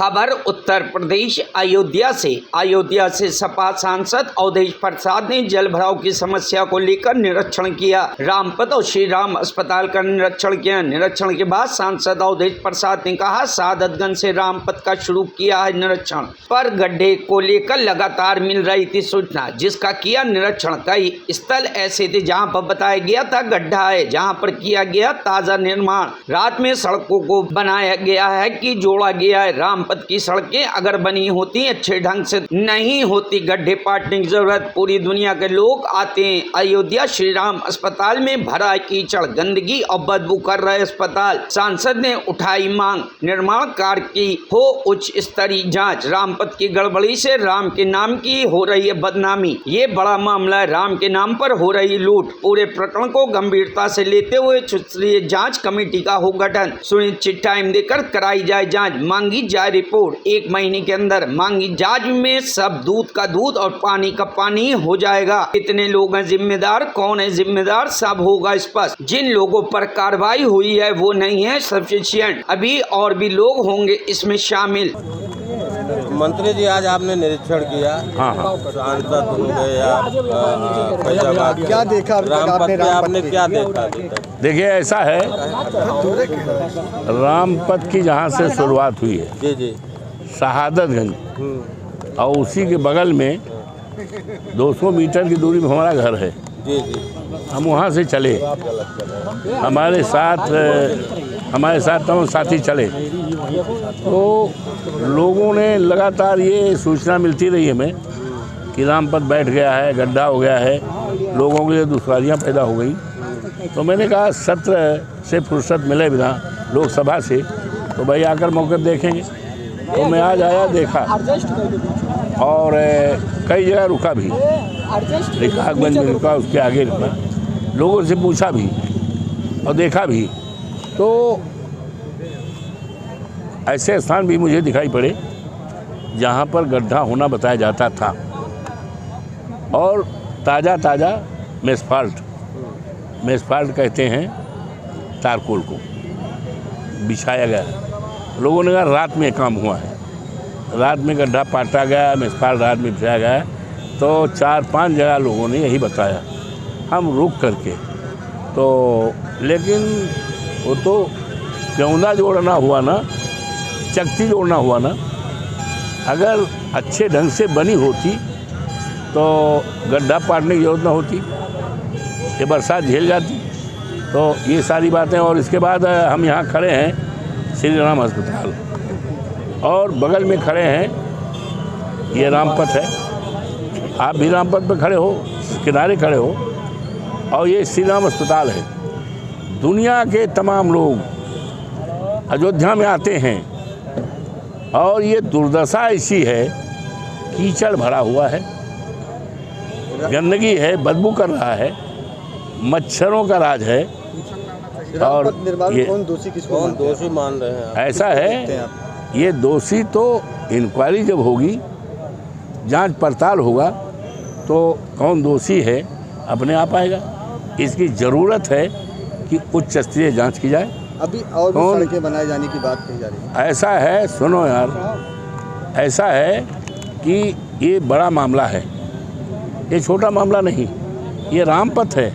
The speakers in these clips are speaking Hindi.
खबर उत्तर प्रदेश अयोध्या से सपा सांसद अवधेश प्रसाद ने जल भराव की समस्या को लेकर निरीक्षण किया। रामपत और श्री राम अस्पताल का निरीक्षण किया। निरीक्षण के बाद सांसद अवधेश प्रसाद ने कहा, सादतगंज से रामपत का शुरू किया है निरीक्षण, पर गड्ढे को लेकर लगातार मिल रही थी सूचना, जिसका किया निरीक्षण। कई स्थल ऐसे थे जहां पर बताया गया था गड्ढा है, जहां पर किया गया ताजा निर्माण। रात में सड़कों को बनाया गया है कि जोड़ा गया है। रामपत की सड़कें अगर बनी होती अच्छे ढंग से नहीं होती, गड्ढे पाटने की जरूरत। पूरी दुनिया के लोग आते हैं अयोध्या श्री राम अस्पताल में भरा कीचड़, गंदगी और बदबू कर रहे अस्पताल। सांसद ने उठाई मांग, निर्माण कार्य की हो उच्च स्तरीय जांच। रामपत की गड़बड़ी से राम के नाम की हो रही है बदनामी। ये बड़ा मामला है, राम के नाम पर हो रही लूट। पूरे प्रकरण को गंभीरता से लेते हुए उच्च स्तरीय जांच कमेटी का हो गठन। सुनिश्चित टाइम देकर कराई जाए जांच। मांगी जाए रिपोर्ट 1 महीने के अंदर। मांगी जांच में सब दूध का दूध और पानी का पानी हो जाएगा। कितने लोग हैं जिम्मेदार, कौन है जिम्मेदार, सब होगा स्पष्ट। जिन लोगों पर कार्रवाई हुई है वो नहीं है सफिशिएंट, अभी और भी लोग होंगे इसमें शामिल। मंत्री जी, आज आपने निरीक्षण किया। हाँ, सांसद हो गए आप, क्या देखा रामपत पे, आपने क्या देखा? देखिए, ऐसा है, रामपत की जहाँ से शुरुआत हुई है जी जी शहादतगंज, और उसी के बगल में 200 मीटर की दूरी में हमारा घर है जी जी। हम वहाँ से चले, हमारे साथ तमाम साथी चले, तो लोगों ने लगातार ये सूचना मिलती रही हमें कि रामपत बैठ गया है, गड्ढा हो गया है, लोगों के लिए दुश्वारियाँ पैदा हो गई। तो मैंने कहा सत्र से फुर्सत मिले बिना लोकसभा से, तो भाई आकर मौके देखेंगे। तो मैं आज आया, देखा, और कई जगह रुका भी, रिकागंज में रुका, उसके आगे रुका, लोगों से पूछा भी और देखा भी। तो ऐसे स्थान भी मुझे दिखाई पड़े जहाँ पर गड्ढा होना बताया जाता था, और ताज़ा मेसफाल्ट कहते हैं तारकोल को, बिछाया गया। लोगों ने कहा रात में काम हुआ है, रात में गड्ढा पाटा गया, मेसफाल्ट रात में बिछाया गया। तो 4-5 जगह लोगों ने यही बताया, हम रुक करके। तो लेकिन वो तो प्यौंदा जोड़ना हुआ ना, चकती जोड़ना हुआ ना। अगर अच्छे ढंग से बनी होती तो गड्ढा पाटने की जरूरत ना होती, ये बरसात झेल जाती। तो ये सारी बातें, और इसके बाद हम यहाँ खड़े हैं श्री राम अस्पताल, और बगल में खड़े हैं, ये रामपत है, आप भी रामपत पे खड़े हो, किनारे खड़े हो, और ये श्री राम अस्पताल है। दुनिया के तमाम लोग अयोध्या में आते हैं, और ये दुर्दशा ऐसी है, कीचड़ भरा हुआ है, गंदगी है, बदबू कर रहा है, मच्छरों का राज है। और ये कौन दोषी मान रहे हैं? ऐसा है, ये दोषी तो इंक्वायरी जब होगी, जांच पड़ताल होगा, तो कौन दोषी है अपने आप आएगा। इसकी ज़रूरत है कि उच्च स्तरीय जांच की जाए। अभी और भी सड़कें बनाए जाने की बात कही जा रही है। ऐसा है, सुनो यार, ऐसा है कि ये बड़ा मामला है, ये छोटा मामला नहीं। ये रामपत है,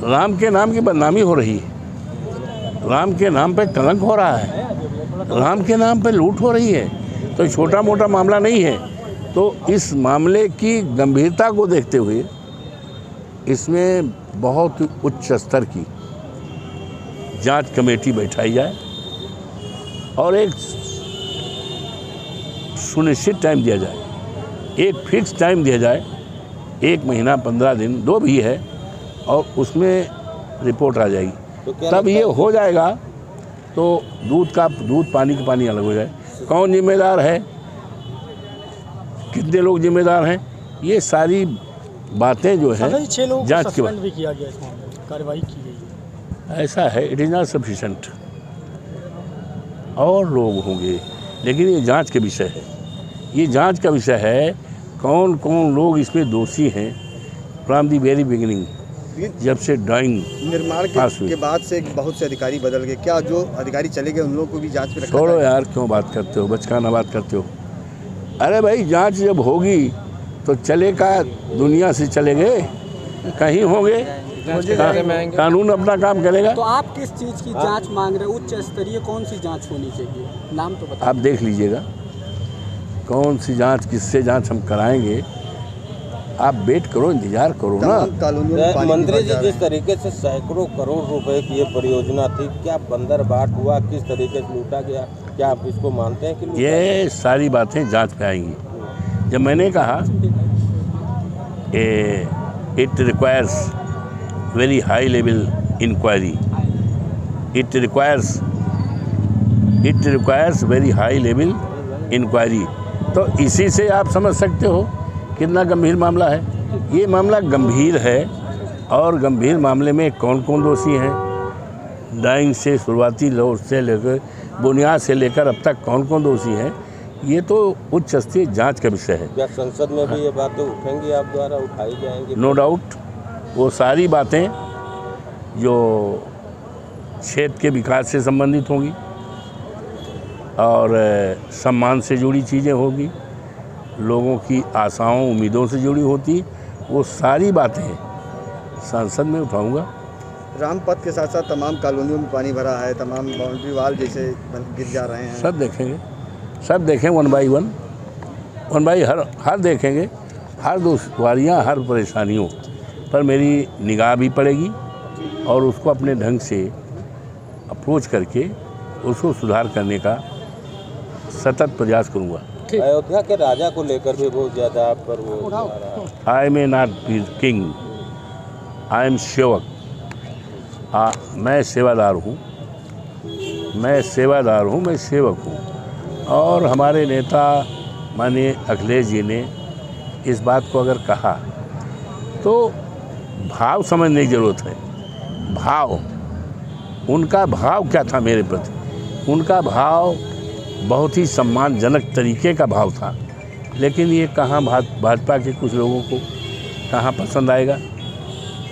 राम के नाम की बदनामी हो रही है, राम के नाम पे कलंक हो रहा है, राम के नाम पे लूट हो रही है। तो छोटा मोटा मामला नहीं है। तो इस मामले की गंभीरता को देखते हुए इसमें बहुत उच्च स्तर की जांच कमेटी बैठाई जाए, और एक सुनिश्चित टाइम दिया जाए, एक फिक्स टाइम दिया जाए, 1 महीना 15 दिन जो भी है, और उसमें रिपोर्ट आ जाएगी। तो तब ये हो जाएगा, तो दूध पानी का पानी अलग हो जाए। कौन जिम्मेदार है, कितने लोग जिम्मेदार हैं, ये सारी बातें जो है जांच के बाद भी किया गया, इस मामले में कार्रवाई की गई। ऐसा है, इट इज़ नॉट सफिशेंट, और लोग होंगे, लेकिन ये जांच के विषय है। ये जांच का विषय है, कौन कौन लोग इसमें दोषी हैं फ्रॉम दी वेरी बिगिनिंग। जब से ड्राइंग निर्माण पास हुई। के बाद से बहुत से अधिकारी बदल गए, क्या जो अधिकारी चले गए उन लोगों को भी जांच में रखा छोड़ो जाए? यार, क्यों बात करते हो, बचकाना बात करते हो। अरे भाई, जांच जब होगी तो चले का दुनिया से चले गए, कहीं होंगे, कानून अपना काम करेगा। तो आप किस चीज़ की जांच मांग रहे हैं? उच्च स्तरीय कौन सी जांच होनी चाहिए? नाम तो बताओ। आप देख लीजिएगा कौन सी जांच, किससे जांच हम कराएंगे। आप वेट करो, इंतजार करो ना। तमाम कॉलोनियों में पानी मंत्री भर जी, जा रहा जिस है। तरीके से सैकड़ों करोड़ रुपए की ये परियोजना थी, क्या बंदर बाट हुआ, किस तरीके से लूटा गया, क्या आप इसको मानते हैं कि लूटा गया? ये सारी बातें जांच पे आएंगी। जब मैंने कहा it requires very high level inquiry, it requires very high level inquiry, तो इसी से आप समझ सकते हो कितना गंभीर मामला है। ये मामला गंभीर है, और गंभीर मामले में कौन कौन दोषी हैं, ड्राइंग से शुरुआती दौर से लेकर बुनियाद से लेकर अब तक कौन कौन दोषी हैं, ये तो उच्च स्तरीय जांच का विषय है। क्या संसद में भी ये बातें उठेंगी, आप द्वारा उठाई जाएंगी? नो डाउट, वो सारी बातें जो क्षेत्र के विकास से संबंधित होंगी और सम्मान से जुड़ी चीज़ें होगी, लोगों की आशाओं उम्मीदों से जुड़ी होती, वो सारी बातें संसद में उठाऊंगा। रामपथ के साथ साथ तमाम कॉलोनियों में पानी भरा है, तमाम बाउंड्री वाल जैसे गिर जा रहे हैं। सब देखेंगे, सब देखें वन बाई हर देखेंगे, हर दुश्वारियाँ, हर परेशानियों पर मेरी निगाह भी पड़ेगी और उसको अपने ढंग से अप्रोच करके उसको सुधार करने का सतत प्रयास करूँगा। अयोध्या के राजा को लेकर भी बहुत ज़्यादा आप पर वो जा रहा है। I may not be king, I am sevak. मैं सेवादार हूँ, मैं सेवक हूँ। और हमारे नेता माननीय अखिलेश जी ने इस बात को अगर कहा तो भाव समझने की ज़रूरत है। भाव, उनका भाव क्या था मेरे प्रति? उनका भाव बहुत ही सम्मानजनक तरीके का भाव था, लेकिन ये कहाँ भाजपा के कुछ लोगों को कहाँ पसंद आएगा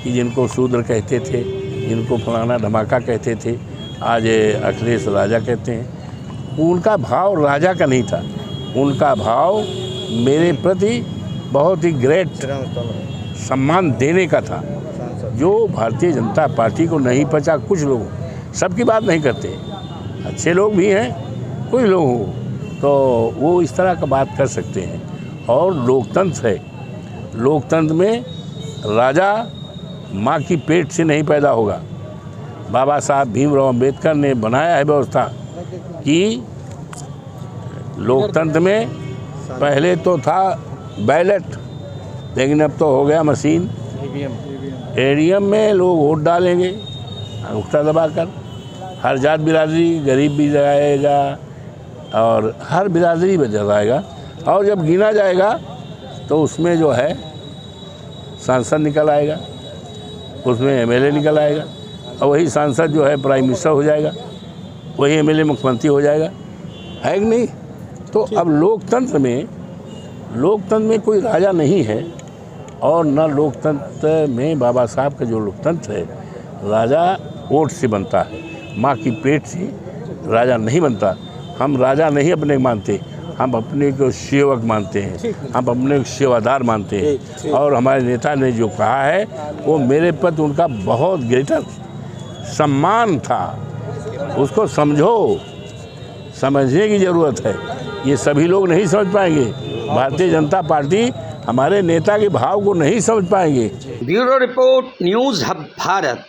कि जिनको शूद्र कहते थे, जिनको फलाना धमाका कहते थे, आज अखिलेश राजा कहते हैं। उनका भाव राजा का नहीं था, उनका भाव मेरे प्रति बहुत ही ग्रेट सम्मान देने का था, जो भारतीय जनता पार्टी को नहीं पचा। कुछ लोग, सबकी बात नहीं करते, अच्छे लोग भी हैं, कुछ लोग तो वो इस तरह का बात कर सकते हैं। और लोकतंत्र है, लोकतंत्र में राजा माँ की पेट से नहीं पैदा होगा। बाबा साहब भीमराव अंबेडकर ने बनाया है व्यवस्था कि लोकतंत्र में पहले तो था बैलेट, लेकिन अब तो हो गया मशीन, ईवीएम में लोग वोट डालेंगे अंगूठा दबाकर। हर जात बिरादरी, गरीब भी जाएगा और हर बिरादरी में जाएगा, और जब गिना जाएगा तो उसमें जो है सांसद निकल आएगा, उसमें एमएलए निकल आएगा, और वही सांसद जो है प्राइम मिनिस्टर हो जाएगा, वही एमएलए मुख्यमंत्री हो जाएगा, है कि नहीं? तो अब लोकतंत्र में कोई राजा नहीं है, और न लोकतंत्र में बाबा साहब का जो लोकतंत्र है, राजा वोट से बनता है, माँ की पेट से राजा नहीं बनता। हम राजा नहीं अपने मानते, हम अपने को सेवक मानते हैं, हम अपने को सेवादार मानते हैं। और हमारे नेता ने जो कहा है वो मेरे प्रति उनका बहुत ग्रेटर सम्मान था, उसको समझो, समझने की ज़रूरत है। ये सभी लोग नहीं समझ पाएंगे, भारतीय जनता पार्टी हमारे नेता के भाव को नहीं समझ पाएंगे। Bureau report, news hub Bharat.